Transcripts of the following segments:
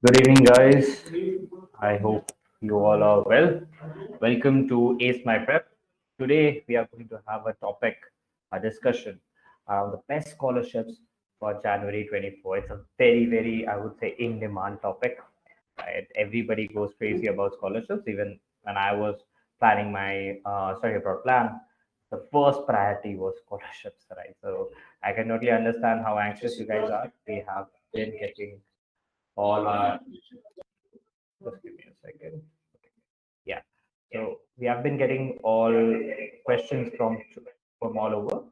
Good evening, guys. I hope you all are well. Welcome to Ace My Prep. Today, we are going to have a topic, a discussion around the best scholarships for January 24. It's a very, I would say, in demand topic. Right? Everybody goes crazy about scholarships. Even when I was planning my study abroad plan, the first priority was scholarships, right? So I can totally understand how anxious you guys are. We have been getting all our just give me a second. Yeah. So we have been getting all questions from all over.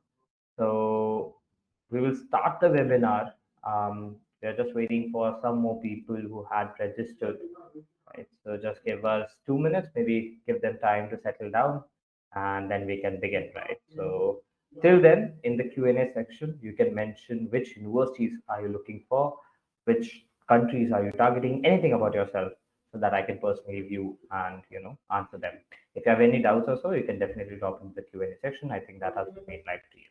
So we will start the webinar. We are just waiting for some more people who had registered. Right. So just give us 2 minutes, maybe give them time to settle down, and then we can begin. Right. So till then, in the Q&A section, you can mention which universities are you looking for, which countries are you targeting, anything about yourself, so that I can personally view and answer them. If you have any doubts or so, you can definitely drop into the Q&A section. I think that has been made live to you.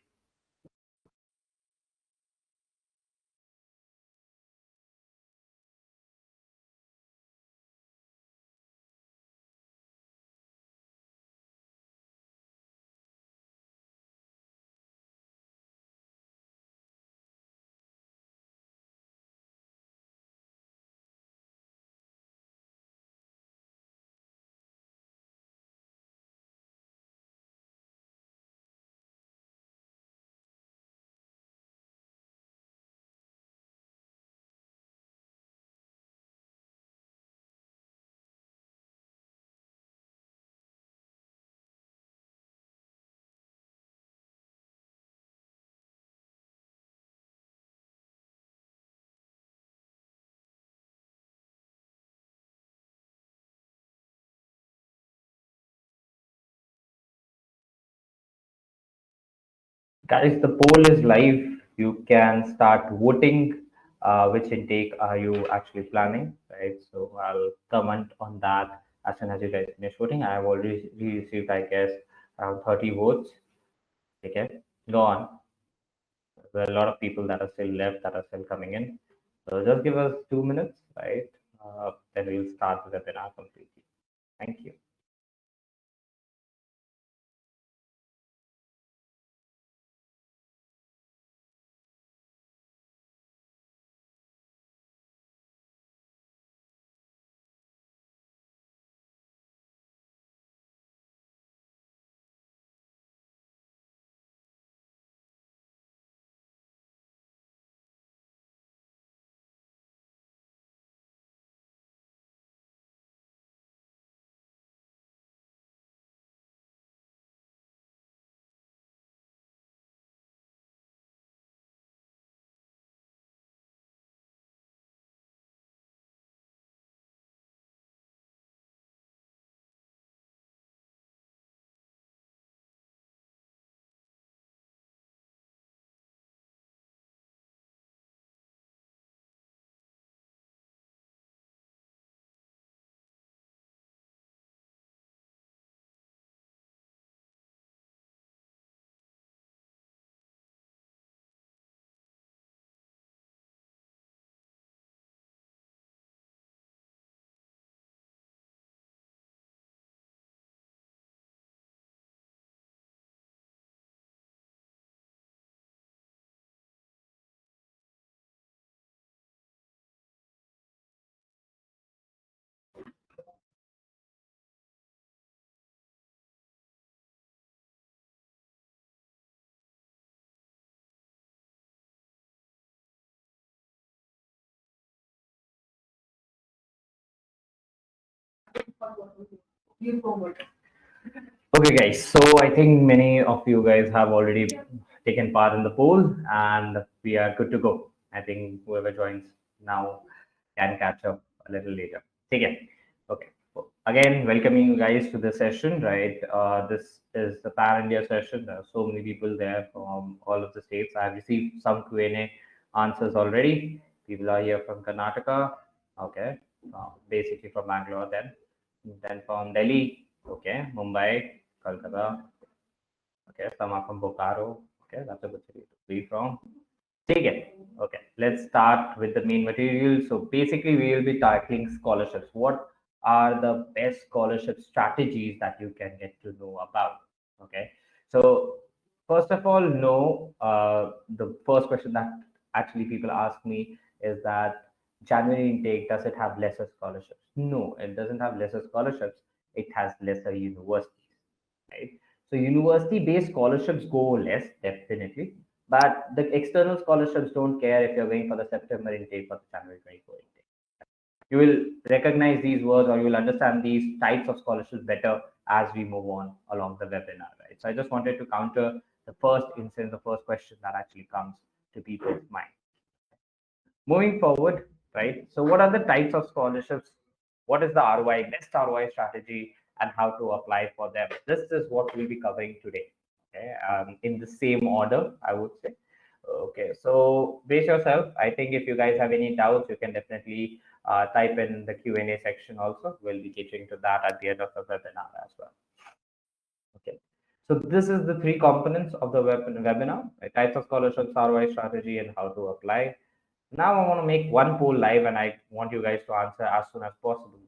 Guys, the poll is live. You can start voting. Which intake are you actually planning, right? So I'll comment on that as soon as you guys finish voting. I have already received, I guess, around 30 votes. Okay, go on. There are a lot of people that are still left that are still coming in. So just give us 2 minutes, right? Then we'll start the webinar completely. Thank you. Okay, guys. So I think many of you guys have already taken part in the poll, and we are good to go. I think whoever joins now can catch up a little later. Take it. Okay. So again, welcoming you guys to the session. Right. This is the Pan India session. There are so many people there from all of the states. I've received some Q&A answers already. People are here from Karnataka. Okay. Basically from Bangalore then from Delhi, okay, Mumbai, Kolkata, okay, some are from Bokaro, okay, that's a good city to be from. Take it. Okay, let's start with the main material. So basically, we will be tackling scholarships. What are the best scholarship strategies that you can get to know about? Okay, so first of all, no. The first question that actually people ask me is that January intake, does it have lesser scholarships? No, it doesn't have lesser scholarships. It has lesser universities, right? So university-based scholarships go less, definitely, but the external scholarships don't care if you're going for the September intake or the January 24 intake. You will recognize these words or you will understand these types of scholarships better as we move on along the webinar, right? So I just wanted to counter the first instance, the first question that actually comes to people's mind. Moving forward, right? So what are the types of scholarships? What is the ROI, best ROI strategy, and how to apply for them? This is what we'll be covering today. Okay, in the same order, I would say. Okay, so brace yourself. I think if you guys have any doubts, you can definitely type in the Q&A section also. We'll be catering to that at the end of the webinar as well. Okay. So this is the three components of the webinar, right? Types of scholarships, ROI strategy, and how to apply. Now I want to make one poll live and I want you guys to answer as soon as possible.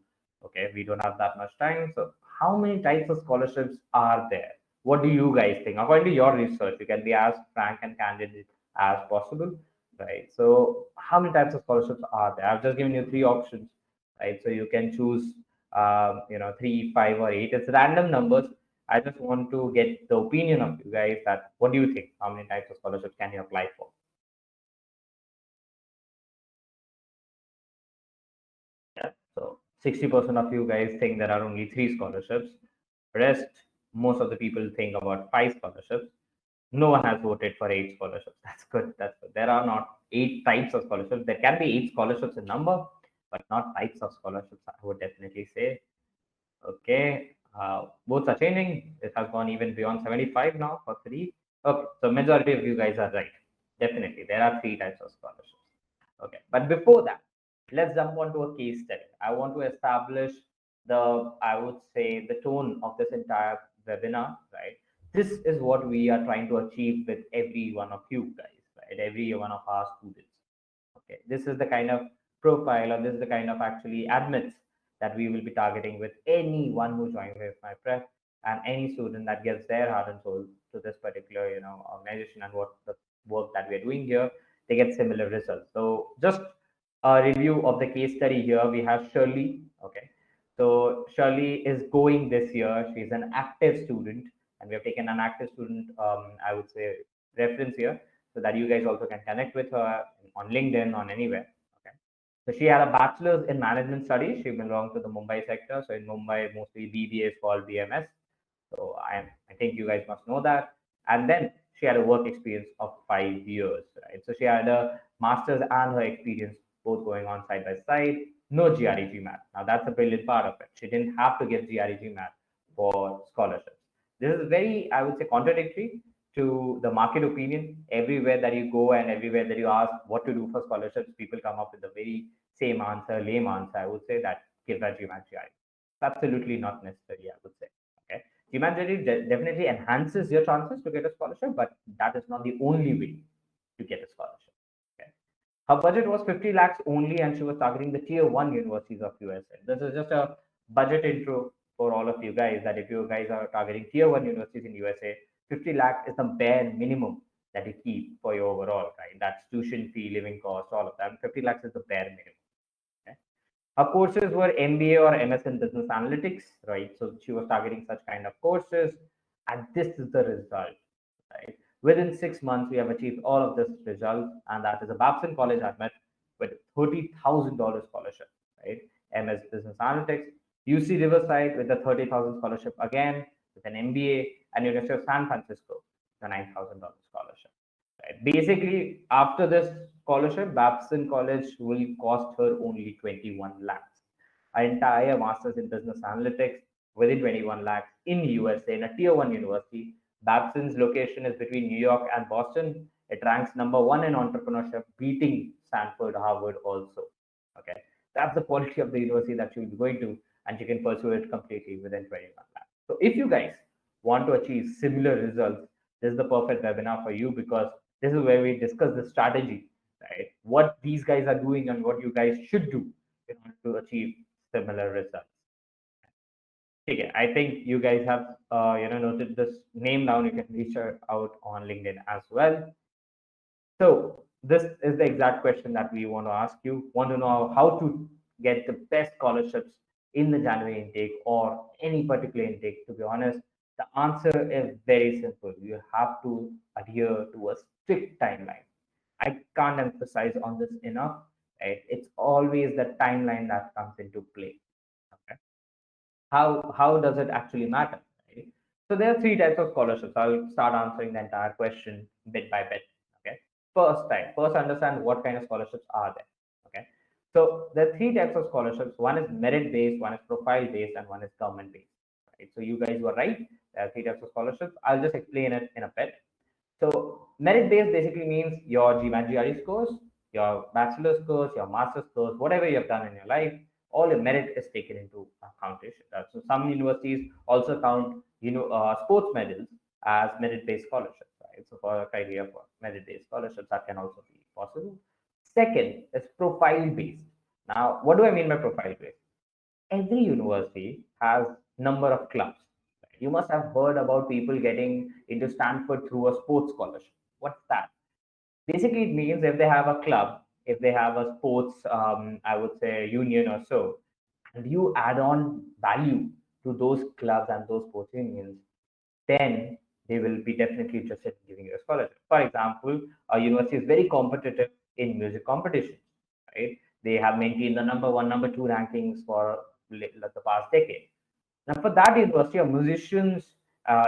Okay, we don't have that much time. So how many types of scholarships are there? What do you guys think? According to your research, you can be as frank and candid as possible, right? So how many types of scholarships are there? I've just given you three options, right? So you can choose, three, five, or eight. It's random numbers. I just want to get the opinion of you guys that what do you think? How many types of scholarships can you apply for? Yeah. So 60% of you guys think there are only three scholarships. Rest, most of the people think about five scholarships. No one has voted for eight scholarships. That's good. That's good. There are not eight types of scholarships. There can be eight scholarships in number, but not types of scholarships. I would definitely say. Okay. Votes are changing. It has gone even beyond 75 now for three. Okay. So majority of you guys are right. Definitely. There are three types of scholarships. Okay. But before that, let's jump onto a case study. I want to establish I would say, the tone of this entire webinar, right? This is what we are trying to achieve with every one of you guys, right? Every one of our students. Okay. This is the kind of profile, or this is the kind of actually admits that we will be targeting with anyone who joins with my prep, and any student that gives their heart and soul to this particular, organization and what the work that we're doing here, they get similar results. So just a review of the case study here. We have Shirley. Okay. So Shirley is going this year. She's an active student, and we have taken an active student, I would say, reference here, so that you guys also can connect with her on LinkedIn, on anywhere. Okay. So she had a bachelor's in management studies. She belonged to the Mumbai sector. So in Mumbai, mostly BBA is called BMS. So I think you guys must know that. And then she had a work experience of 5 years, right? So she had a master's and her experience both going on side by side. No GREG math. Now that's the brilliant part of it. She didn't have to give GREG math for scholarships. This is very, I would say, contradictory to the market opinion. Everywhere that you go and everywhere that you ask what to do for scholarships, people come up with the very same answer, lame answer. I would say that give that GMAT GREG. Absolutely not necessary, I would say. Okay. Humanitarian definitely enhances your chances to get a scholarship, but that is not the only way to get a scholarship. Okay. Her budget was 50 lakhs only, and she was targeting the tier one universities of USA. This is just a budget intro for all of you guys, that if you guys are targeting tier one universities in USA, 50 lakhs is the bare minimum that you keep for your overall, right? That's tuition fee, living cost, all of that. 50 lakhs is the bare minimum. Okay. Her courses were MBA or MS in Business Analytics, right? So she was targeting such kind of courses, and this is the result, right? Within 6 months, we have achieved all of this result, and that is a Babson College admit with $30,000 scholarship, right? MS Business Analytics, UC Riverside with a 30,000 scholarship again, with an MBA, and University of San Francisco, the $9,000 scholarship. Right. Basically, after this scholarship, Babson College will cost her only 21 lakhs. An entire master's in business analytics within 21 lakhs in USA in a tier one university. Babson's location is between New York and Boston. It ranks number one in entrepreneurship, beating Stanford, Harvard also. Okay. That's the quality of the university that she will be going to, and she can pursue it completely within 21 lakhs. So if you guys want to achieve similar results, this is the perfect webinar for you, because This is where we discuss the strategy, right? What these guys are doing and what you guys should do in order to achieve similar results. Okay, I think you guys have noted this name down. You can reach out on LinkedIn as well. So this is the exact question that we want to ask you. Want to know how to get the best scholarships in the January intake or any particular intake? To be honest, the answer is very simple. You have to adhere to a strict timeline. I can't emphasize on this enough. Right? It's always the timeline that comes into play. Okay? How does it actually matter? Right? So there are three types of scholarships. I'll start answering the entire question bit by bit. Okay. First understand what kind of scholarships are there. Okay. So there are three types of scholarships. One is merit based, one is profile based, and one is government based. Right. So you guys were right. There are three types of scholarships. I'll just explain it in a bit. So merit based basically means your GMAT GRE scores, your bachelor scores, your master scores, whatever you have done in your life, all your merit is taken into accountation. So some universities also count sports medals as merit based scholarships, right? So for a criteria for merit based scholarships, that can also be possible. Second is profile based. Now, what do I mean by profile based? Every university has number of clubs. You must have heard about people getting into Stanford through a sports scholarship. What's that? Basically, it means if they have a club, if they have a sports, I would say, union or so, and you add on value to those clubs and those sports unions, then they will be definitely interested in giving you a scholarship. For example, a university is very competitive in music competitions, right? They have maintained the number one, number two rankings for the past decade. Now, for that university, a musician's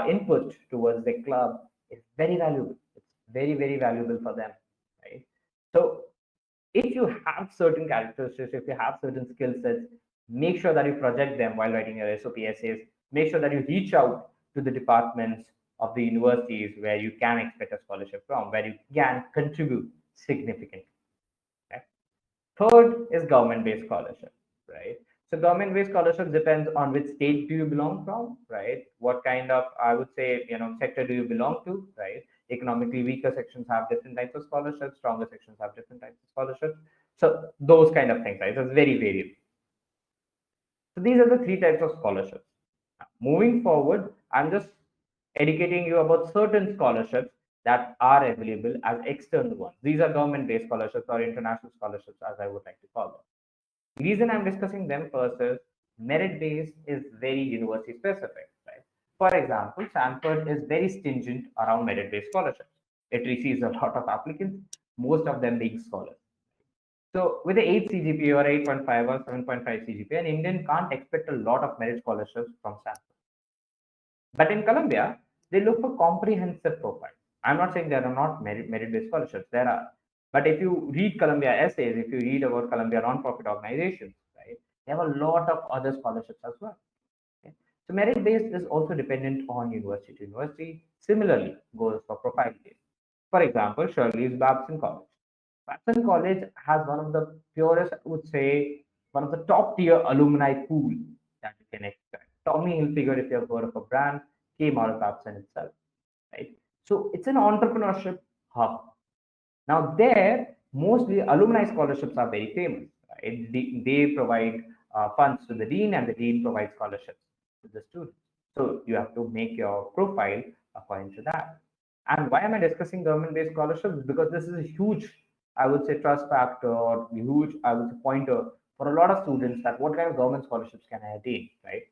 input towards the club is very valuable. It's very, very valuable for them, right? So, if you have certain characteristics, if you have certain skill sets, make sure that you project them while writing your SOP essays. Make sure that you reach out to the departments of the universities where you can expect a scholarship from, where you can contribute significantly. Okay? Third is government-based scholarship, right? So government-based scholarship depends on which state do you belong from, right? What kind of, I would say, sector do you belong to, right? Economically weaker sections have different types of scholarships, stronger sections have different types of scholarships. So those kind of things, right? So it's very variable. So these are the three types of scholarships. Moving forward, I'm just educating you about certain scholarships that are available as external ones. These are government-based scholarships or international scholarships, as I would like to call them. The reason I'm discussing them first is merit-based is very university specific, right? For example, Stanford is very stringent around merit-based scholarships. It receives a lot of applicants, most of them being scholars. So with the 8 CGPA or 8.5 or 7.5 CGPA, an Indian can't expect a lot of merit scholarships from Stanford. But in Columbia, they look for comprehensive profiles. I'm not saying there are not merit-based scholarships. There are. But if you read Columbia essays, if you read about Columbia non-profit organizations, right, they have a lot of other scholarships as well. Okay? So merit-based is also dependent on university to university. Similarly, goes for profile-based. For example, Shirley's Babson College. Babson College has one of the purest, I would say, one of the top tier alumni pool that you can expect. Tommy Hilfiger, if you have heard of a brand, came out of Babson itself, right? So it's an entrepreneurship hub. Now there, mostly alumni scholarships are very famous. Right? They provide funds to the dean, and the dean provides scholarships to the students. So you have to make your profile according to that. And why am I discussing government-based scholarships? Because this is a huge, I would say, trust factor or huge, I would say, pointer for a lot of students that what kind of government scholarships can I attain, right?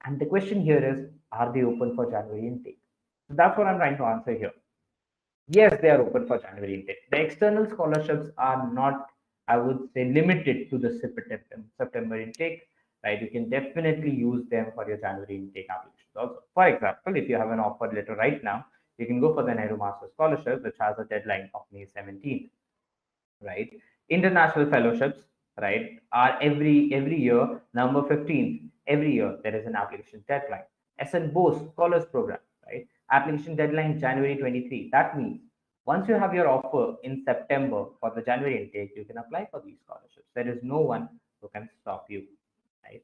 And the question here is, are they open for January intake? So that's what I'm trying to answer here. Yes, they are open for January intake. The external scholarships are not, I would say, limited to the September intake, right? You can definitely use them for your January intake applications also. For example, if you have an offer letter right now, you can go for the Nehru Master Scholarship, which has a deadline of May 17th, right? International fellowships, right, are every year, number 15th. Every year there is an application deadline. SN Bose Scholars Program, right? Application deadline January 23. That means once you have your offer in September for the January intake, you can apply for these scholarships. There is no one who can stop you, right?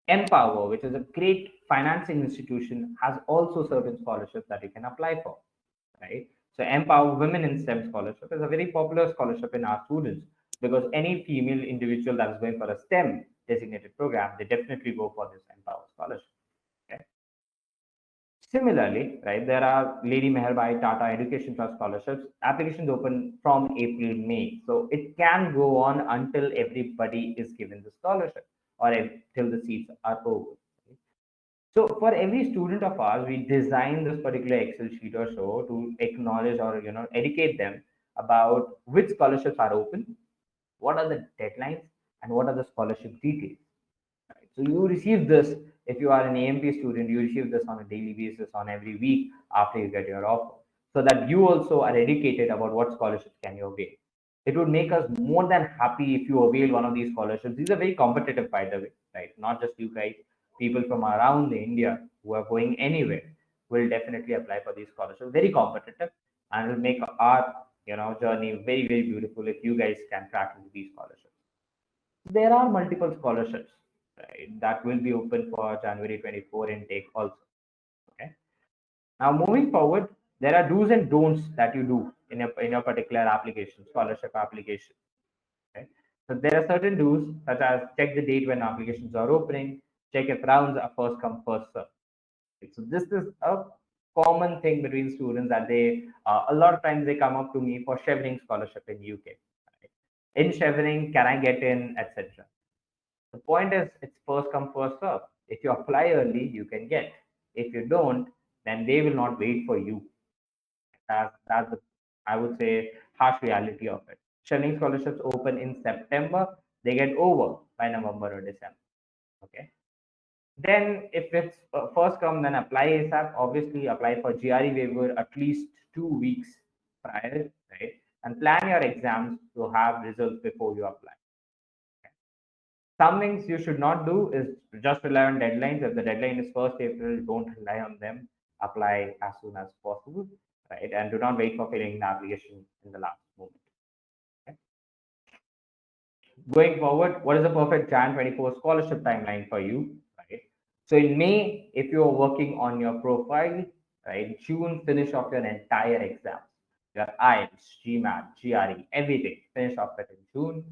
Empower, which is a great financing institution, has also certain scholarships that you can apply for, right? So Empower Women in STEM scholarship is a very popular scholarship in our students because any female individual that is going for a STEM designated program, they definitely go for this Empower scholarship. Okay. Similarly, right, there are Lady Meherbai Tata Education Trust scholarships. Applications open from April, May. So it can go on until everybody is given the scholarship or until the seats are over. So for every student of ours, we design this particular Excel sheet or so to acknowledge or educate them about which scholarships are open, what are the deadlines, and what are the scholarship details. Right? So you receive this if you are an AMP student, you receive this on a daily basis, on every week after you get your offer, so that you also are educated about what scholarships can you avail. It would make us more than happy if you avail one of these scholarships. These are very competitive, by the way, right? Not just you guys, people from around the India who are going anywhere will definitely apply for these scholarships. Very competitive, and will make our journey very very beautiful if you guys can crack into these scholarships. There are multiple scholarships, right, that will be open for January 24 intake also. Okay. Now moving forward, there are do's and don'ts that you do in your particular application, scholarship application. Okay. So there are certain do's such as check the date when applications are opening, check if rounds are first come first serve. So this is a common thing between students that they a lot of times they come up to me for Chevening scholarship in UK. Right? In Chevening, can I get in, etc. The point is, it's first come, first serve. If you apply early, you can get. If you don't, then they will not wait for you. That's the, I would say, harsh reality of it. Shunning scholarships open in September, they get over by November or December. Okay. Then, if it's first come, then apply ASAP. Obviously, apply for GRE waiver at least 2 weeks prior, right? And plan your exams to have results before you apply. Some things you should not do is just rely on deadlines. If the deadline is 1st April, don't rely on them. Apply as soon as possible, right? And do not wait for filling the application in the last moment. Okay? Going forward, what is the perfect Jan 24 scholarship timeline for you, right? So in May, if you are working on your profile, right, June, finish off your entire exams, your IELTS, GMAT, GRE, everything. Finish off it in June.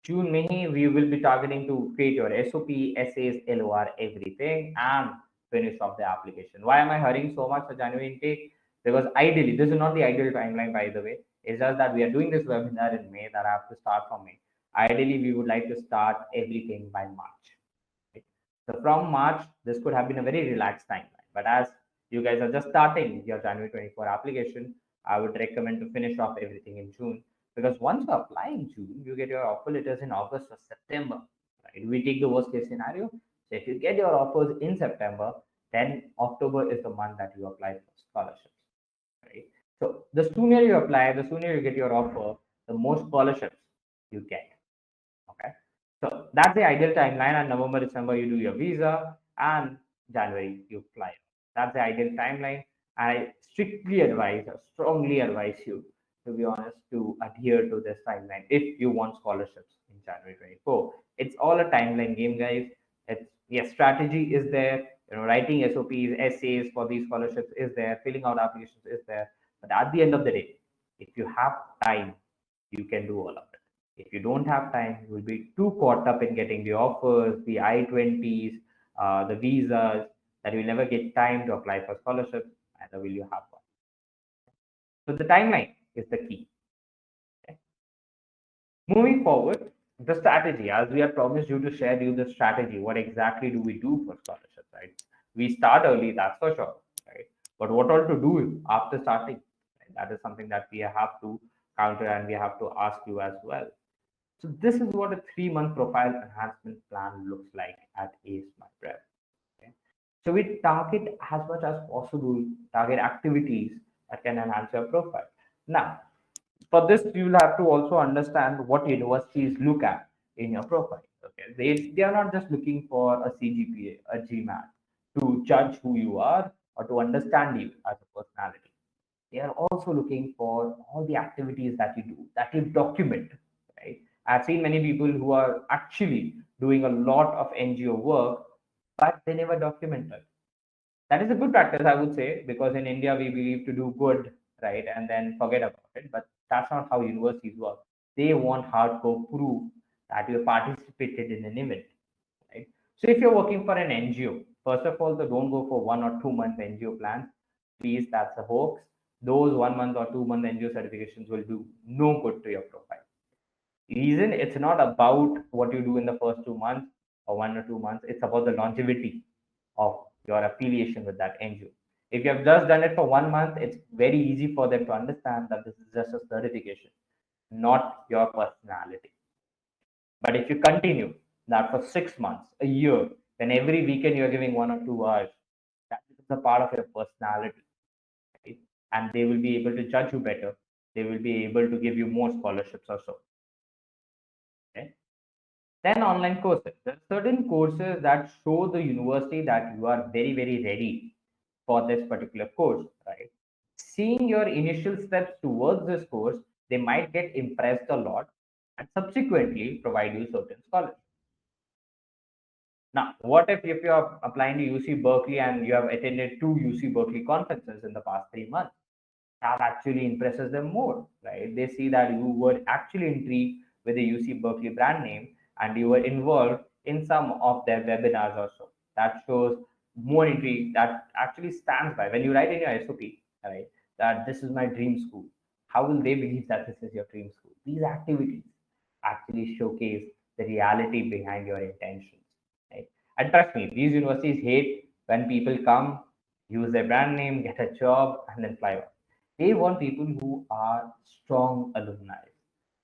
June, May, we will be targeting to create your SOP, essays, LOR, everything, and finish off the application. Why am I hurrying so much for January intake? Because ideally, this is not the ideal timeline, by the way. It's just that we are doing this webinar in May that I have to start from May. Ideally, we would like to start everything by March. Right? So from March, this could have been a very relaxed timeline. But as you guys are just starting your January 24 application, I would recommend to finish off everything in June, because once you apply in June, you get your offer letters in August or September. Right? We take the worst case scenario. So if you get your offers in September, then October is the month that you apply for scholarships. Right? So the sooner you apply, the sooner you get your offer, the more scholarships you get. Okay. So that's the ideal timeline. And November, December, you do your visa, and January, you fly. That's the ideal timeline. I strictly advise, or strongly advise you, to be honest, to adhere to this timeline if you want scholarships in January 24. It's all a timeline game, guys. It's, yes, strategy is there. Writing SOPs, essays for these scholarships is there. Filling out applications is there. But at the end of the day, if you have time, you can do all of it. If you don't have time, you will be too caught up in getting the offers, the I-20s, the visas, that you will never get time to apply for scholarships, neither will you have one. So the timeline is the key. Okay? Moving forward, the strategy, as we have promised you to share you the strategy, what exactly do we do for scholarships, right? We start early, that's for sure, right? But what all to do after starting? Right? That is something that we have to counter and we have to ask you as well. So this is what a 3-month profile enhancement plan looks like at Ace My Prep. Okay? So we target as much as possible, target activities that can enhance your profile. Now, for this, you will have to also understand what universities look at in your profile. Okay, they are not just looking for a CGPA, a GMAT to judge who you are or to understand you as a personality. They are also looking for all the activities that you do, that you document, right? I've seen many people who are actually doing a lot of NGO work, but they never document it. That is a good practice, I would say, because in India we believe to do good, right, and then forget about it. But that's not how universities work. They want hardcore proof that you participated in an event, right? So if you're working for an NGO, first of all, don't go for 1 or 2 month NGO plans. Please, that's a hoax. Those 1 month or 2 month NGO certifications will do no good to your profile. Reason, it's not about what you do in the first 2 months or 1 or 2 months. It's about the longevity of your affiliation with that NGO. If you have just done it for 1 month, it's very easy for them to understand that this is just a certification, not your personality. But if you continue that for 6 months, a year, then every weekend you're giving 1 or 2 hours, that becomes a part of your personality, right? And they will be able to judge you better. They will be able to give you more scholarships or so. Okay? Then online courses. There are certain courses that show the university that you are very, very ready for this particular course, right? Seeing your initial steps towards this course, they might get impressed a lot and subsequently provide you certain scholarships. Now, what if you are applying to UC Berkeley and you have attended 2 UC Berkeley conferences in the past 3 months? That actually impresses them more, right? They see that you were actually intrigued with the UC Berkeley brand name and you were involved in some of their webinars also. That shows more intrigue that actually stands by. When you write in your SOP, right, that this is my dream school, how will they believe that this is your dream school? These activities actually showcase the reality behind your intentions, right? And trust me, these universities hate when people come, use their brand name, get a job, and then fly off. They want people who are strong alumni,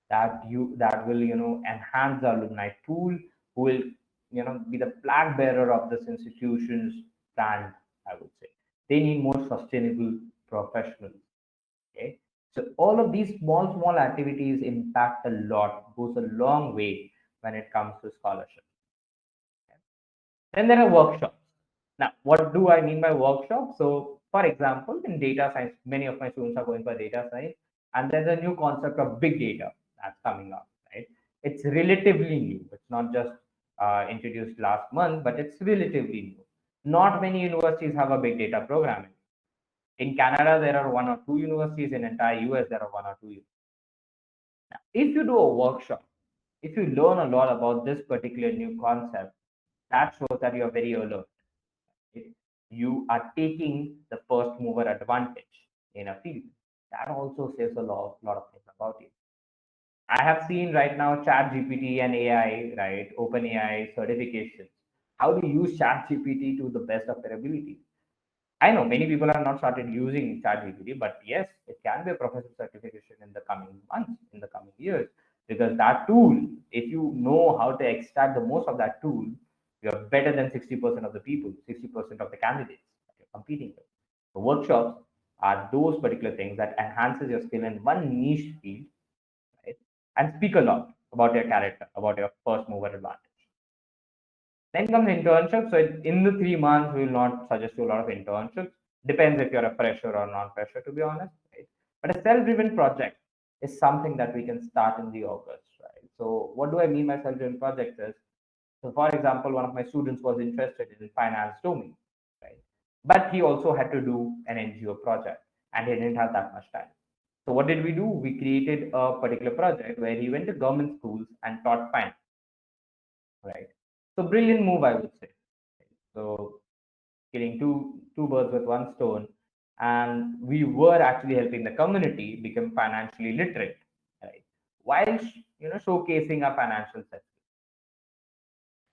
that will enhance the alumni pool, who will be the flag bearer of this institution's brand. I would say they need more sustainable professionals. Okay, so all of these small activities impact a lot, goes a long way when it comes to scholarship. Okay? Then there are workshops. Now, what do I mean by workshops? So, for example, in data science, many of my students are going for data science, and there's a new concept of big data that's coming up, right? It's relatively new. It's not just introduced last month, but it's relatively new. Not many universities have a big data program. In Canada, there are 1 or 2 universities. In entire US, there are 1 or 2. Now, if you do a workshop, if you learn a lot about this particular new concept, that shows that you are very alert. You are taking the first mover advantage in a field. That also says a lot of things about you. I have seen right now Chat GPT and AI, right? Open AI certifications. How to use Chat GPT to the best of their ability. I know many people have not started using Chat GPT, but yes, it can be a professional certification in the coming months, in the coming years, because that tool, if you know how to extract the most of that tool, you're better than 60% of the people, 60% of the candidates that you're competing with. The workshops are those particular things that enhances your skill in one niche field, right? And speak a lot about your character, about your first mover advantage. Then comes internship. So in the 3 months, we will not suggest you a lot of internships. Depends if you're a fresher or non-fresher, to be honest. Right? But a self-driven project is something that we can start in the August, right? So what do I mean by self-driven project is, so for example, one of my students was interested in finance domain, right? But he also had to do an NGO project and he didn't have that much time. So what did we do? We created a particular project where he went to government schools and taught finance, right? So brilliant move, I would say. So killing two birds with one stone, and we were actually helping the community become financially literate, right? While showcasing our financial success.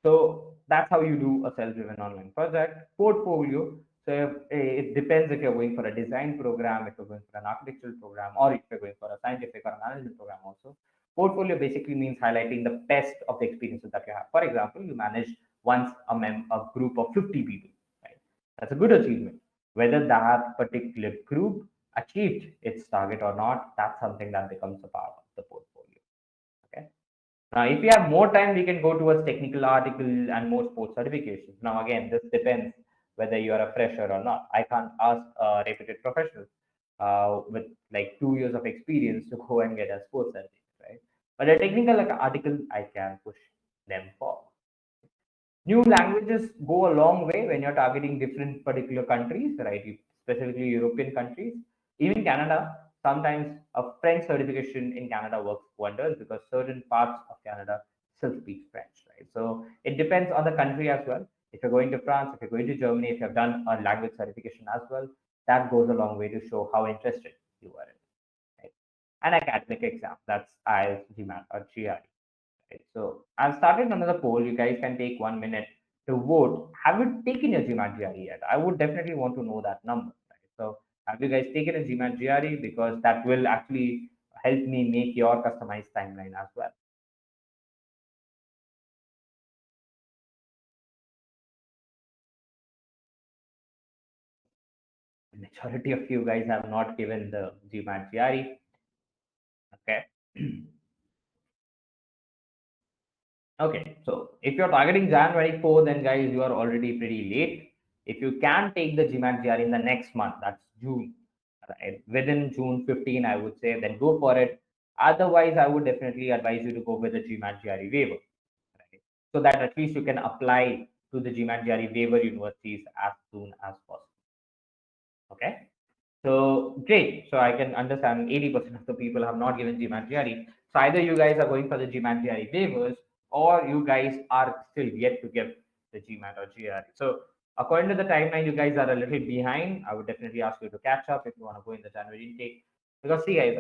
So that's how you do a self-driven online project portfolio. So it depends if you're going for a design program, if you're going for an architectural program, or if you're going for a scientific or a management program also. Portfolio basically means highlighting the best of the experiences that you have. For example, you manage once a group of 50 people, right? That's a good achievement. Whether that particular group achieved its target or not, that's something that becomes a part of the portfolio. Okay. Now, if you have more time, we can go towards technical article and more sports certifications. Now, again, this depends whether you are a fresher or not. I can't ask a reputed professional with like 2 years of experience to go and get a sports certificate, right? But a technical article, I can push them for. New languages go a long way when you're targeting different particular countries, right? Specifically European countries. Even Canada, sometimes a French certification in Canada works wonders because certain parts of Canada still speak French, right? So it depends on the country as well. If you're going to France, if you're going to Germany, if you have done a language certification as well, that goes a long way to show how interested you are in it. Right? An academic exam, that's IELTS, GMAT, or GRE. Right? So I've started another poll. You guys can take 1 minute to vote. Have you taken your GMAT GRE yet? I would definitely want to know that number. Right? So have you guys taken a GMAT GRE? Because that will actually help me make your customized timeline as well. The majority of you guys have not given the GMAT GRE. Okay. Okay, so if you're targeting January 4, then guys, you are already pretty late. If you can take the GMAT GR in the next month, that's June, right? Within June 15, I would say, then go for it. Otherwise, I would definitely advise you to go with the GMAT GRE waiver, right? So that at least you can apply to the GMAT GRE waiver universities as soon as possible. Okay. So great. So I can understand 80% of the people have not given GMAT GRE. So either you guys are going for the GMAT GRE waivers or you guys are still yet to give the GMAT or GRE. So according to the timeline, you guys are a little behind. I would definitely ask you to catch up if you want to go in the January intake. Because see guys,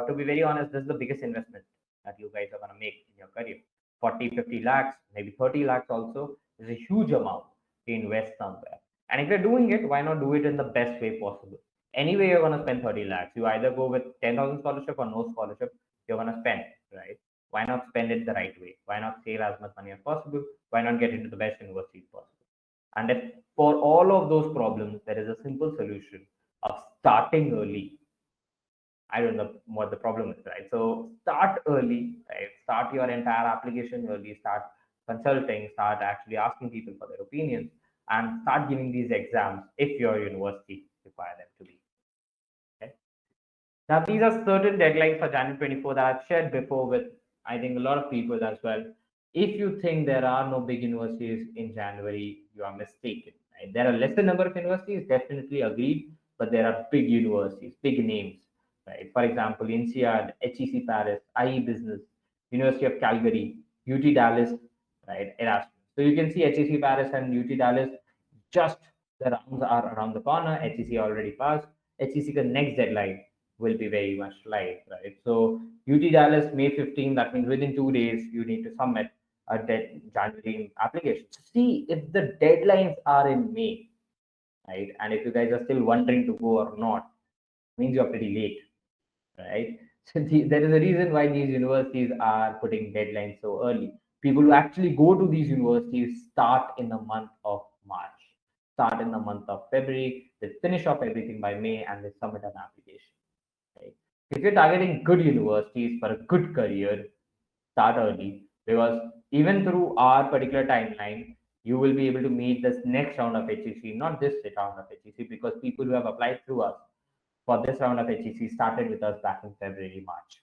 to be very honest, this is the biggest investment that you guys are going to make in your career. 40, 50 lakhs, maybe 30 lakhs also is a huge amount to invest somewhere. And if you're doing it, why not do it in the best way possible? Anyway, you're going to spend 30 lakhs. You either go with 10,000 scholarship or no scholarship, you're going to spend, right? Why not spend it the right way? Why not save as much money as possible? Why not get into the best universities possible? And if for all of those problems, there is a simple solution of starting early. I don't know what the problem is, right? So start early, right? Start your entire application early, start consulting, start actually asking people for their opinions, and start giving these exams if your university require them to be. Okay? Now, these are certain deadlines for January 24 that I've shared before with, I think, a lot of people as well. If you think there are no big universities in January, you are mistaken. Right? There are lesser number of universities, definitely agreed, but there are big universities, big names. Right? For example, INSEAD, HEC Paris, IE Business, University of Calgary, UT Dallas, right? Erasmus. So you can see HEC Paris and UT Dallas, just the rounds are around the corner. HEC already passed. HEC the next deadline will be very much live, right? So UT Dallas May 15, that means within 2 days you need to submit a January application. See if the deadlines are in May, right? And if you guys are still wondering to go or not, means you're pretty late, right? So there is a reason why these universities are putting deadlines so early. People who actually go to these universities start in the month of March, start in the month of February, they finish off everything by May and they submit an application. Right? If you're targeting good universities for a good career, start early because even through our particular timeline, you will be able to meet this next round of HEC, not this round of HEC, because people who have applied through us for this round of HEC started with us back in February, March.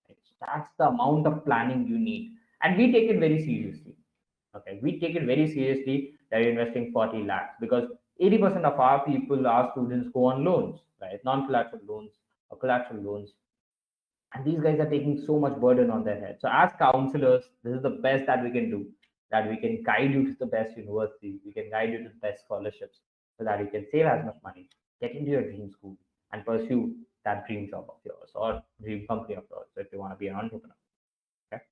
Right? So that's the amount of planning you need. And we take it very seriously. Okay, we take it very seriously that you're investing 40 lakhs because 80% of our people, our students, go on loans, right? Non-collateral loans or collateral loans. And these guys are taking so much burden on their head. So, as counselors, this is the best that we can do, that we can guide you to the best universities, we can guide you to the best scholarships so that you can save as much money, get into your dream school, and pursue that dream job of yours or dream company of yours if you want to be an entrepreneur. Okay.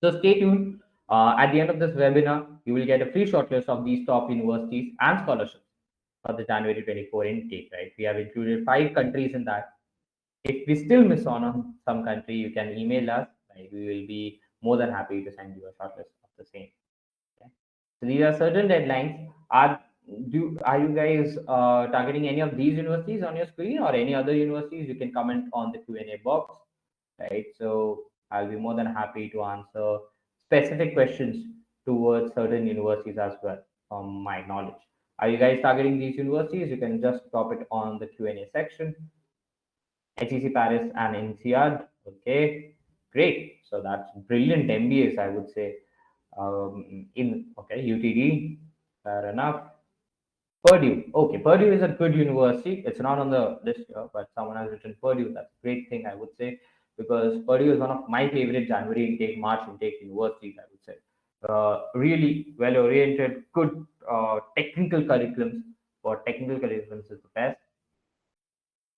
So stay tuned. At the end of this webinar, you will get a free shortlist of these top universities and scholarships for the January 24 intake, right? We have included 5 countries in that. If we still miss on some country, you can email us. Right? We will be more than happy to send you a shortlist of the same. Okay? So these are certain deadlines. Are you guys targeting any of these universities on your screen or any other universities? You can comment on the Q&A box, right? So I'll be more than happy to answer specific questions towards certain universities as well from my knowledge. Are you guys targeting these universities? You can just drop it on the Q&A section. HEC Paris and INSEAD. Okay, great. So that's brilliant MBAs, I would say. In okay, UTD, fair enough. Purdue. Okay, Purdue is a good university. It's not on the list here, but someone has written Purdue. That's a great thing, I would say, because Purdue is one of my favorite January intake, March intake universities, I would say. Really well oriented, good technical curriculums. For technical curriculums is the best.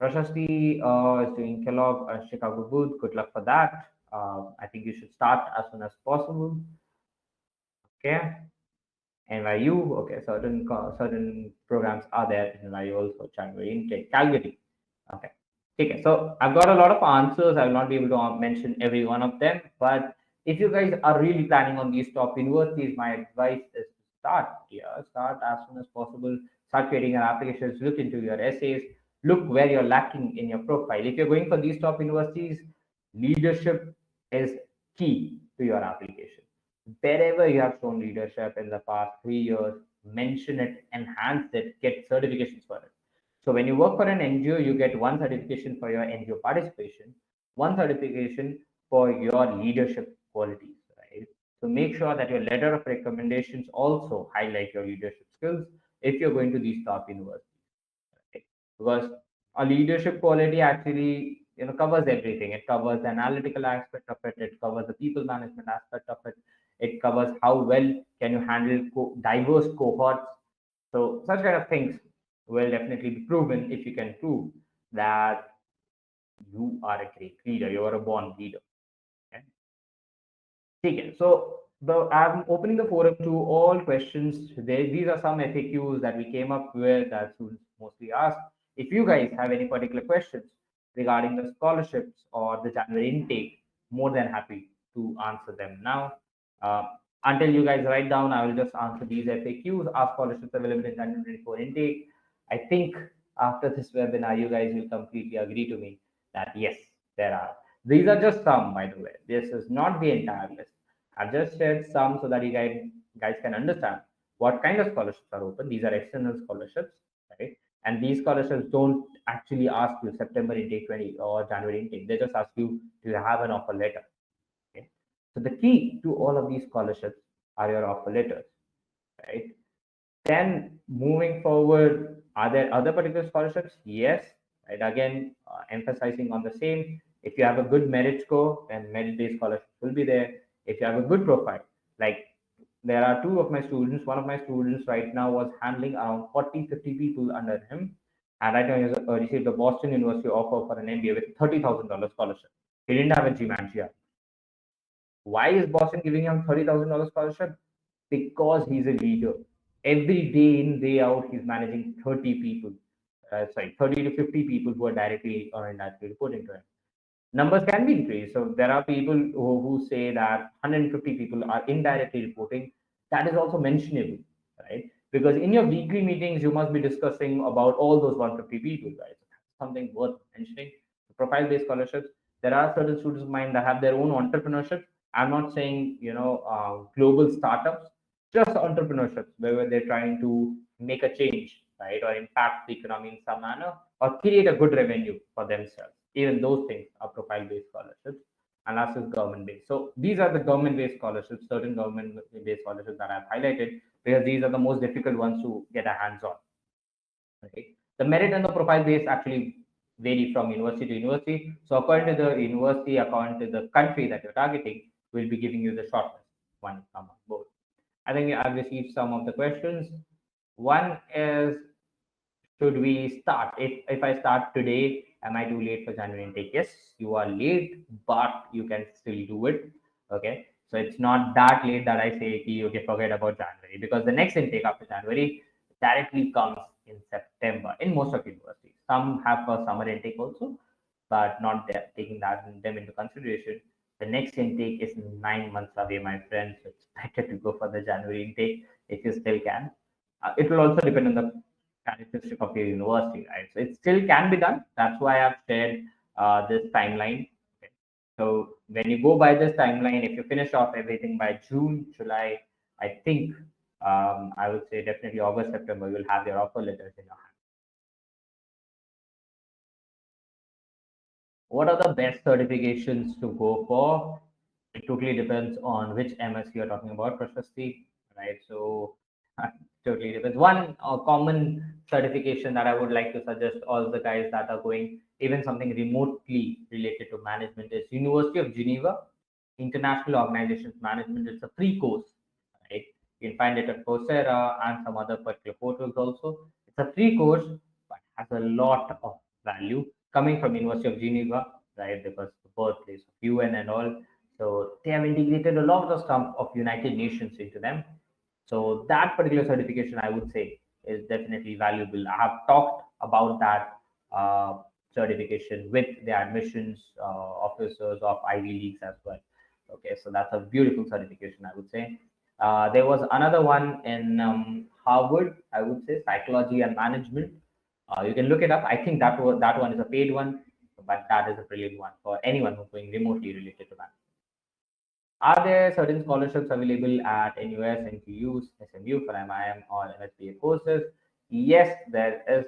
Prashasti is doing Kellogg and Chicago Booth. Good luck for that. I think you should start as soon as possible. Okay. NYU, okay, certain programs are there in NYU also, January intake, Calgary. Okay. Okay, so I've got a lot of answers. I will not be able to mention every one of them, but if you guys are really planning on these top universities, my advice is to start. Yeah, start as soon as possible. Start creating your applications. Look into your essays. Look where you're lacking in your profile. If you're going for these top universities, leadership is key to your application. Wherever you have shown leadership in the past 3 years, mention it, enhance it, get certifications for it. So when you work for an NGO, you get one certification for your NGO participation, one certification for your leadership qualities, right? So make sure that your letter of recommendations also highlight your leadership skills if you're going to these top universities, right? Because a leadership quality actually covers everything. It covers the analytical aspect of it. It covers the people management aspect of it. It covers how well can you handle diverse cohorts. So such kind of things will definitely be proven if you can prove that you are a great leader. You are a born leader. Okay? Okay, so I'm opening the forum to all questions. These are some FAQs that we came up with that students mostly ask. If you guys have any particular questions regarding the scholarships or the January intake, more than happy to answer them now. Uh, until you guys write down, I will just answer these FAQs. Are scholarships available in January 24 intake? I think after this webinar, you guys will completely agree to me that yes, there are. These are just some, by the way. This is not the entire list. I've just shared some so that you guys can understand what kind of scholarships are open. These are external scholarships, right? And these scholarships don't actually ask you September intake 20 or January intake. They just ask you to have an offer letter. Okay. So the key to all of these scholarships are your offer letters, right? Then moving forward, are there other particular scholarships? Yes. Right. Again, emphasizing on the same. If you have a good merit score, then merit-based scholarships will be there. If you have a good profile, like there are two of my students, one of my students right now was handling around 40, 50 people under him. And right now he has received the Boston University offer for an MBA with $30,000 scholarship. He didn't have a GMAT. Why is Boston giving him $30,000 scholarship? Because he's a leader. Every day in, day out, he's managing 30 people. 30 to 50 people who are directly or indirectly reporting to him. Numbers can be increased. So there are people who say that 150 people are indirectly reporting. That is also mentionable, right? Because in your weekly meetings, you must be discussing about all those 150 people, right? Something worth mentioning. Profile-based scholarships. There are certain students of mine that have their own entrepreneurship. I'm not saying global startups, just entrepreneurships where they're trying to make a change, right, or impact the economy in some manner, or create a good revenue for themselves. Even those things are profile-based scholarships, and last is government-based. So these are the government-based scholarships, certain government-based scholarships that I've highlighted because these are the most difficult ones to get a hands on. Okay. The merit and the profile base actually vary from university to university. So according to the university, according to the country that you're targeting, we'll be giving you the shortlist one from both. I think I've received some of the questions. One is, should we start? If I start today, am I too late for January intake? Yes, you are late, but you can still do it. Okay. So it's not that late that I say, okay, forget about January, because the next intake after January directly comes in September in most of universities. Some have a summer intake also, but not taking them into consideration. The next intake is 9 months away, my friends. So it's better to go for the January intake if you still can. It will also depend on the characteristic of your university, right? So it still can be done. That's why I've shared this timeline. Okay. So when you go by this timeline, if you finish off everything by June, July, I think I would say definitely August, September, you'll have your offer letters in your hand. What are the best certifications to go for? It totally depends on which MS you're talking about, Prashasti, right? So Totally depends. One common certification that I would like to suggest all the guys that are going even something remotely related to management is University of Geneva International Organizations Management. It's a free course, right? You can find it on Coursera and some other particular portals also. It's a free course, but has a lot of value coming from University of Geneva, right? Because the birthplace of UN and all. So they have integrated a lot of the stuff of United Nations into them. So that particular certification, I would say, is definitely valuable. I have talked about that certification with the admissions officers of Ivy Leagues as well. Okay, so that's a beautiful certification, I would say. There was another one in Harvard, I would say, psychology and management. You can look it up. I think that one is a paid one, but that is a brilliant one for anyone who's going remotely related to that. Are there certain scholarships available at NUS, NTUs, SMU for MIM or MSBA courses? Yes, there is.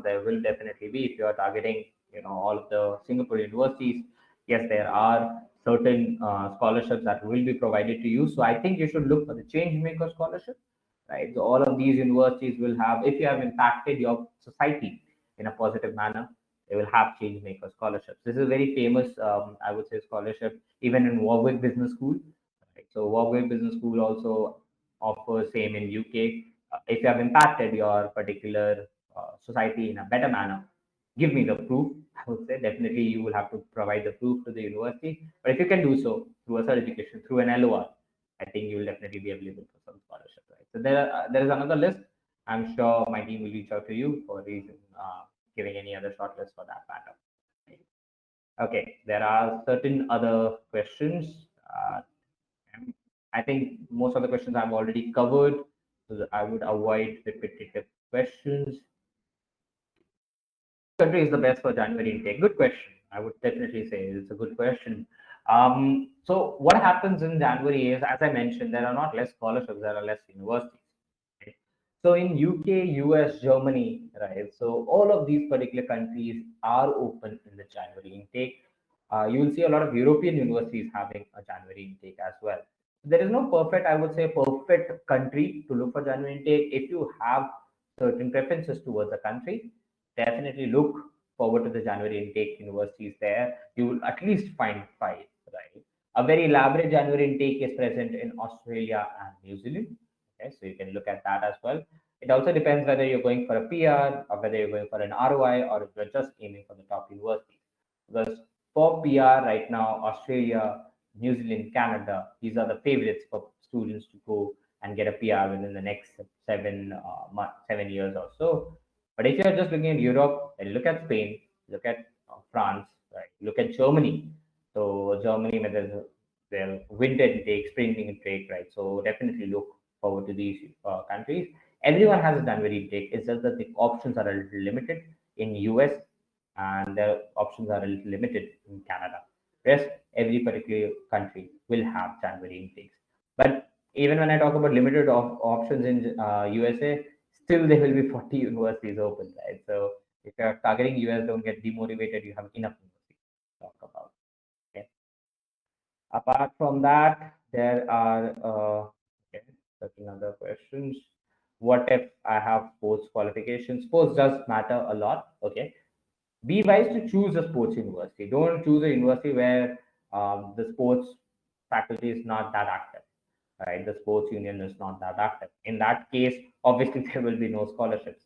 There will definitely be if you are targeting, all of the Singapore universities. Yes, there are certain scholarships that will be provided to you. So I think you should look for the Changemaker scholarship, right? So all of these universities will have, if you have impacted your society in a positive manner, they will have change maker scholarships. This is a very famous, I would say, scholarship even in Warwick Business School. Right? So Warwick Business School also offers same in UK. If you have impacted your particular society in a better manner, give me the proof. I would say definitely you will have to provide the proof to the university. But if you can do so through a certification, through an LOR, I think you will definitely be eligible for some scholarship. Right? So there is another list. I'm sure my team will reach out to you for reason giving any other shortlist for that matter. Okay, there are certain other questions. I think most of the questions I've already covered, so I would avoid repetitive questions. Country is the best for January intake? Good question. I would definitely say it's a good question. So what happens in January is, as I mentioned, there are not less scholarships, there are less universities. Right? So in UK, US, Germany, right? So all of these particular countries are open in the January intake. You will see a lot of European universities having a January intake as well. There is no perfect, I would say, perfect country to look for January intake. If you have certain preferences towards a country, definitely look forward to the January intake universities there. You will at least find five, right? A very elaborate January intake is present in Australia and New Zealand. Okay, so you can look at that as well. It also depends whether you're going for a PR or whether you're going for an ROI or if you're just aiming for the top universities. Because for PR right now, Australia, New Zealand, Canada, these are the favorites for students to go and get a PR within the next 7 years or so. But if you're just looking at Europe, then look at Spain, look at France, right? Look at Germany. So Germany, where their winter intake, spring intake, right? So definitely look forward to these countries. Everyone has a January intake. It's just that the options are a little limited in US and the options are a little limited in Canada. Rest every particular country will have January intakes. But even when I talk about limited options in USA, still there will be 40 universities open, right? So if you're targeting US, don't get demotivated. You have enough universities to talk about. Okay. Apart from that, there are okay, certain other questions. What if I have sports qualifications? Sports does matter a lot. Okay, be wise to choose a sports university. Don't choose a university where the sports faculty is not that active, right? The sports union is not that active. In that case, obviously there will be no scholarships.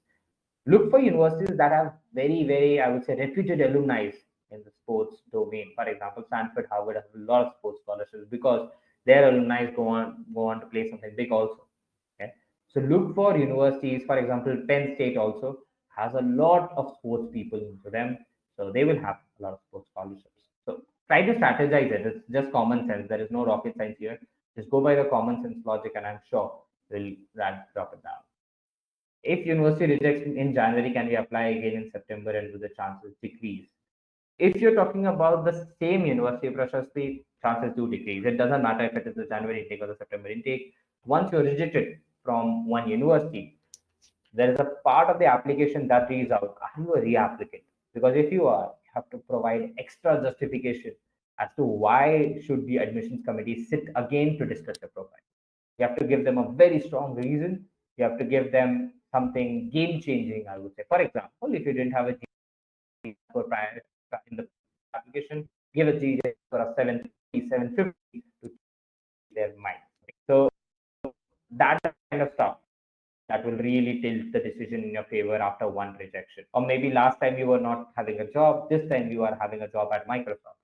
Look for universities that have very, very, I would say, reputed alumni in the sports domain. For example, Stanford, Harvard have a lot of sports scholarships because their alumni go on to play something big also. Okay, so look for universities. For example, Penn State also has a lot of sports people into them, so they will have a lot of sports scholarships. So try to strategize it. It's just common sense. There is no rocket science here. Just go by the common sense logic, and I'm sure we'll drop it down. If university rejects in January, can we apply again in September and do the chances decrease? If you're talking about the same university, Prashasti, chances do decrease. It doesn't matter if it is the January intake or the September intake. Once you're rejected from one university, there is a part of the application that reads out, are you a reapplicant? Because if you are, you have to provide extra justification as to why should the admissions committee sit again to discuss your profile. You have to give them a very strong reason You have to give them something game changing, I would say. For example, if you didn't have a GJ for prior in the application, give a GJ for a 750 to change their mind. So that kind of stuff that will really tilt the decision in your favor after one rejection. Or maybe last time you were not having a job, this time you are having a job at Microsoft.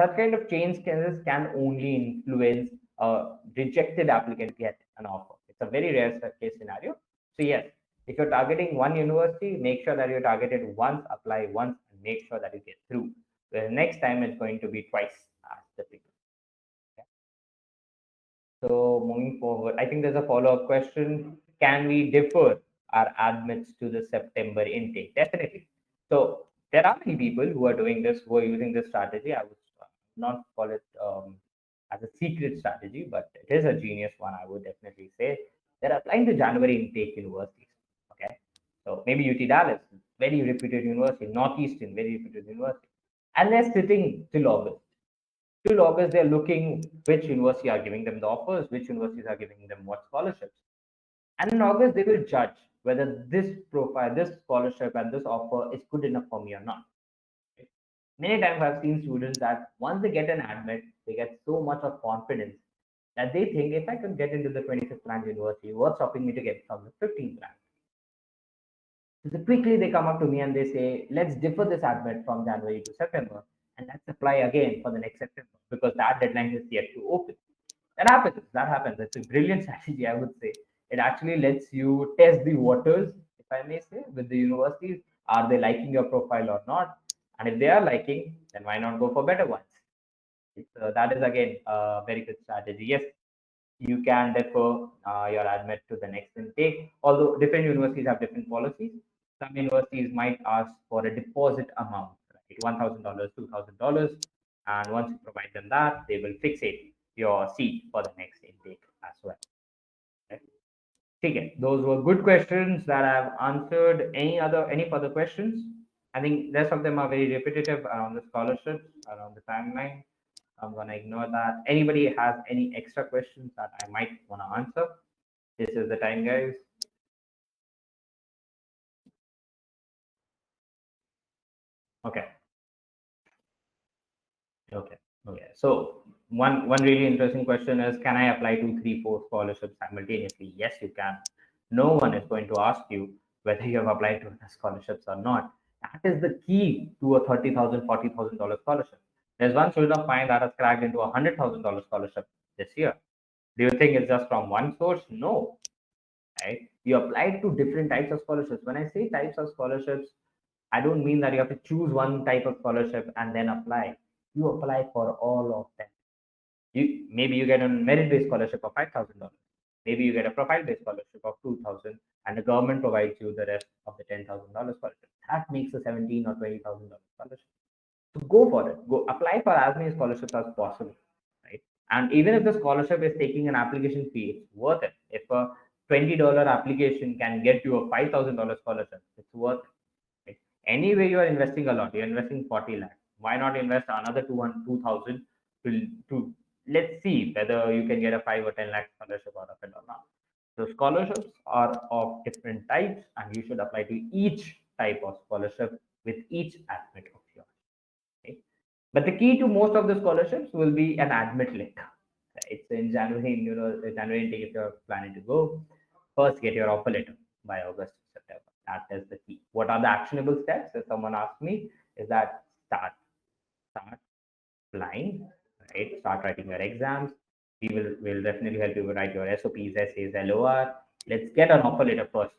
Such kind of change cases can only influence a rejected applicant to get an offer. It's a very rare case scenario. So yes, if you're targeting one university, make sure that you're targeted once, apply once, and make sure that you get through. The next time it's going to be twice as difficult. Okay. So moving forward, I think there's a follow-up question. Can we defer our admits to the September intake? Definitely. So there are many people who are doing this, who are using this strategy. I would not call it as a secret strategy, but it is a genius one, I would definitely say. They're applying to January intake universities. Okay. So maybe UT Dallas, very reputed university, Northeastern, very reputed university. And they're sitting till August. Till August, they're looking which university are giving them the offers, which universities are giving them what scholarships. And in August, they will judge whether this profile, this scholarship, and this offer is good enough for me or not. Many times I've seen students that once they get an admit, they get so much of confidence that they think if I could get into the 25th ranked university, what's stopping me to get from the 15th rank? So quickly they come up to me and they say, let's defer this admit from January to September and let's apply again for the next September because that deadline is yet to open. That happens. That happens. It's a brilliant strategy, I would say. It actually lets you test the waters, if I may say, with the universities. Are they liking your profile or not? And if they are liking, then why not go for better ones? That is again a very good strategy. Yes, you can defer your admit to the next intake. Although different universities have different policies. Some universities might ask for a deposit amount, right? $1,000, $2,000. And once you provide them that, they will fixate your seat for the next intake as well. Okay. Okay. Those were good questions that I've answered. Any further questions? I think rest of them are very repetitive around the scholarships, around the timeline. I'm gonna ignore that. Anybody has any extra questions that I might want to answer? This is the time, guys. Okay. Okay. Okay. So one really interesting question is, can I apply to 3, 4 scholarships simultaneously? Yes, you can. No one is going to ask you whether you have applied to the scholarships or not. That is the key to a $30,000, $40,000 scholarship. There's one student of mine that has cracked into a $100,000 scholarship this year. Do you think it's just from one source? No, right? You applied to different types of scholarships. When I say types of scholarships, I don't mean that you have to choose one type of scholarship and then apply. You apply for all of them. Maybe you get a merit-based scholarship of $5,000. Maybe you get a profile-based scholarship of 2,000, and the government provides you the rest of the $10,000 scholarship. That makes a $17,000 or $20,000 scholarship. So go for it. Go apply for as many scholarships as possible, right? And even if the scholarship is taking an application fee, it's worth it. If a $20 application can get you a $5,000 scholarship, it's worth it. Right? Anyway, you are investing a lot. You're investing 40 lakhs. Why not invest another 2,000 to let's see whether you can get a 5 or 10 lakh scholarship out of it or not. So scholarships are of different types, and you should apply to each type of scholarship with each aspect of yours. Okay? But the key to most of the scholarships will be an admit link. It's in January, January intake if you're planning to go. First, get your offer letter by August, September. That is the key. What are the actionable steps? If someone asks me, is that start applying, right? Start writing your exams. We will definitely help you write your SOPs, essays, LOR. Let's get an offer letter first,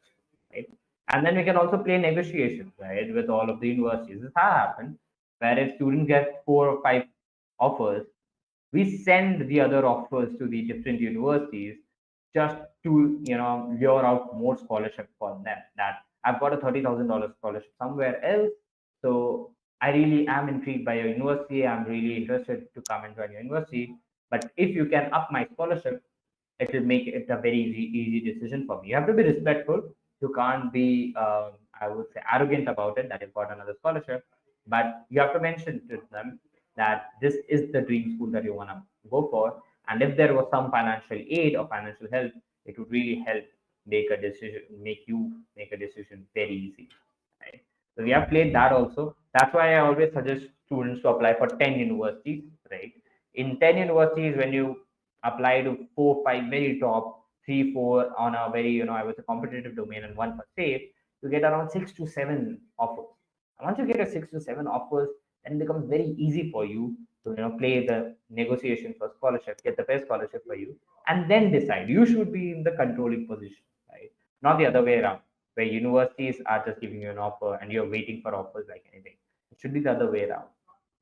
right? And then we can also play negotiations, right, with all of the universities. This has happened where if students get 4 or 5 offers, we send the other offers to the different universities just to lure out more scholarship for them. That I've got a $30,000 scholarship somewhere else, so I really am intrigued by your university. I'm really interested to come and join your university. But if you can up my scholarship, it will make it a very easy decision for me. You have to be respectful. You can't be, I would say, arrogant about it that you've got another scholarship. But you have to mention to them that this is the dream school that you want to go for. And if there was some financial aid or financial help, it would really help make you make a decision very easy. Right? So we have played that also. That's why I always suggest students to apply for 10 universities, right? In 10 universities, when you apply to 4, 5 very top, 3, 4 on a very, I was a competitive domain and one for safe, you get around 6 to 7 offers. And once you get a 6 to 7 offers, then it becomes very easy for you to, play the negotiation for scholarship, get the best scholarship for you, and then decide. You should be in the controlling position, right? Not the other way around, where universities are just giving you an offer and you're waiting for offers like anything. It should be the other way around.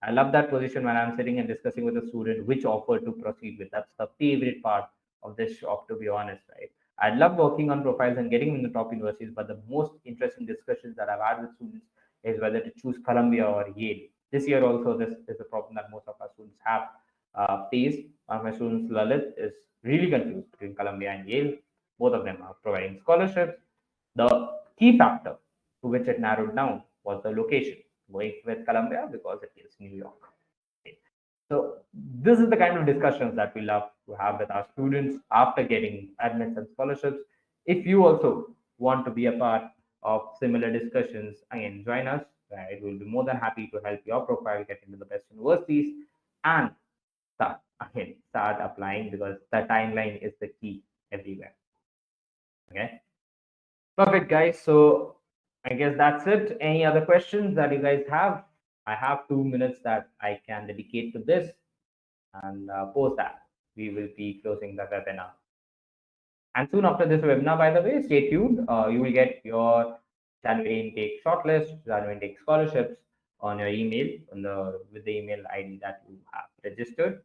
I love that position when I'm sitting and discussing with a student which offer to proceed with. That's the favorite part of this shop, to be honest, right? I love working on profiles and getting in the top universities, but the most interesting discussions that I've had with students is whether to choose Columbia or Yale. This year also, this is a problem that most of our students have faced. One of my students, Lalit, is really confused between Columbia and Yale. Both of them are providing scholarships. The key factor to which it narrowed down was the location, going with Columbia because it is New York. Okay. So this is the kind of discussions that we love to have with our students after getting admits and scholarships. If you also want to be a part of similar discussions, again, join us. Right? We'll be more than happy to help your profile get into the best universities and start applying because the timeline is the key everywhere. Okay. Perfect, guys. So I guess that's it. Any other questions that you guys have? I have 2 minutes that I can dedicate to this, and post that, we will be closing the webinar. And soon after this webinar, by the way, stay tuned. You will get your January intake shortlist, January intake scholarships on your email, with the email ID that you have registered.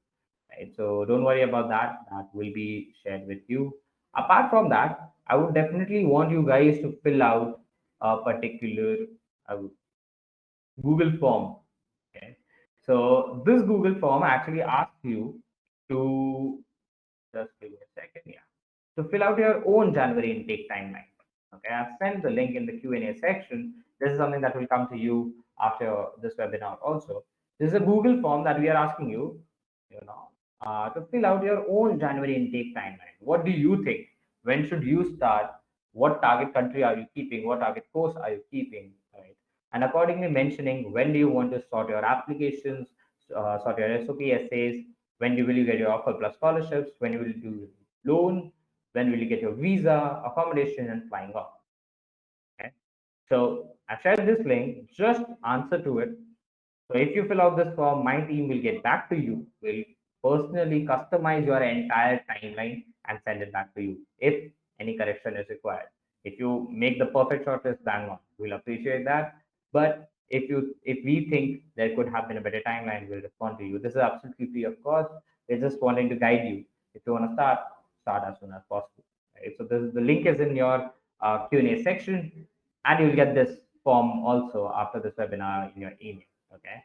Right? So don't worry about that. That will be shared with you. Apart from that, I would definitely want you guys to fill out a particular uh, Google form. Okay. So this Google form actually asks you to just give me a second. Yeah. To fill out your own January intake timeline. Okay. I've sent the link in the Q&A section. This is something that will come to you after this webinar also. This is a Google form that we are asking you, to fill out your own January intake timeline. What do you think? When should you start? What target country are you keeping? What target course are you keeping? Right? And accordingly mentioning when do you want to sort your applications, sort your SOP essays, when will you get your offer plus scholarships, when you will do loan, when will you get your visa, accommodation, and flying off. Okay. So I've shared this link, just answer to it. So if you fill out this form, my team will get back to you, will personally customize your entire timeline and send it back to you if any correction is required. If you make the perfect shortlist, bang on, we'll appreciate that. But if we think there could have been a better timeline, we'll respond to you. This is absolutely free of cost. We're just wanting to guide you. If you want to start as soon as possible. Right? So the link is in your Q&A section, and you'll get this form also after this webinar in your email. Okay.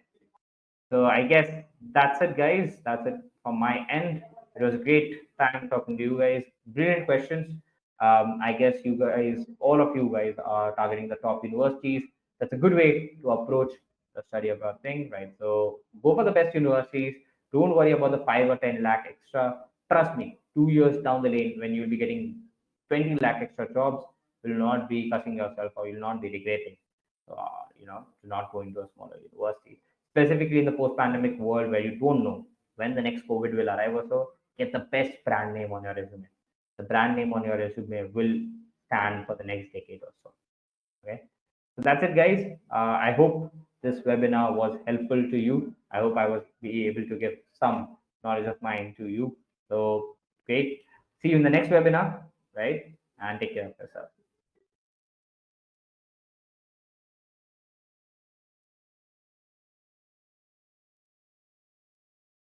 So I guess that's it, guys. That's it from my end. It was a great time talking to you guys. Brilliant questions. I guess you guys, all of you guys, are targeting the top universities. That's a good way to approach the study of our thing, right? So go for the best universities. Don't worry about the 5 or 10 lakh extra. Trust me, 2 years down the lane, when you'll be getting 20 lakh extra jobs, you'll not be cussing yourself or you'll not be regretting, to not go into a smaller university, specifically in the post-pandemic world where you don't know when the next COVID will arrive or so. Get the best brand name on your resume. The brand name on your resume will stand for the next decade or so. Okay. So that's it, guys. I hope this webinar was helpful to you. I hope I was be able to give some knowledge of mine to you. So great. See you in the next webinar, right? And take care of yourself.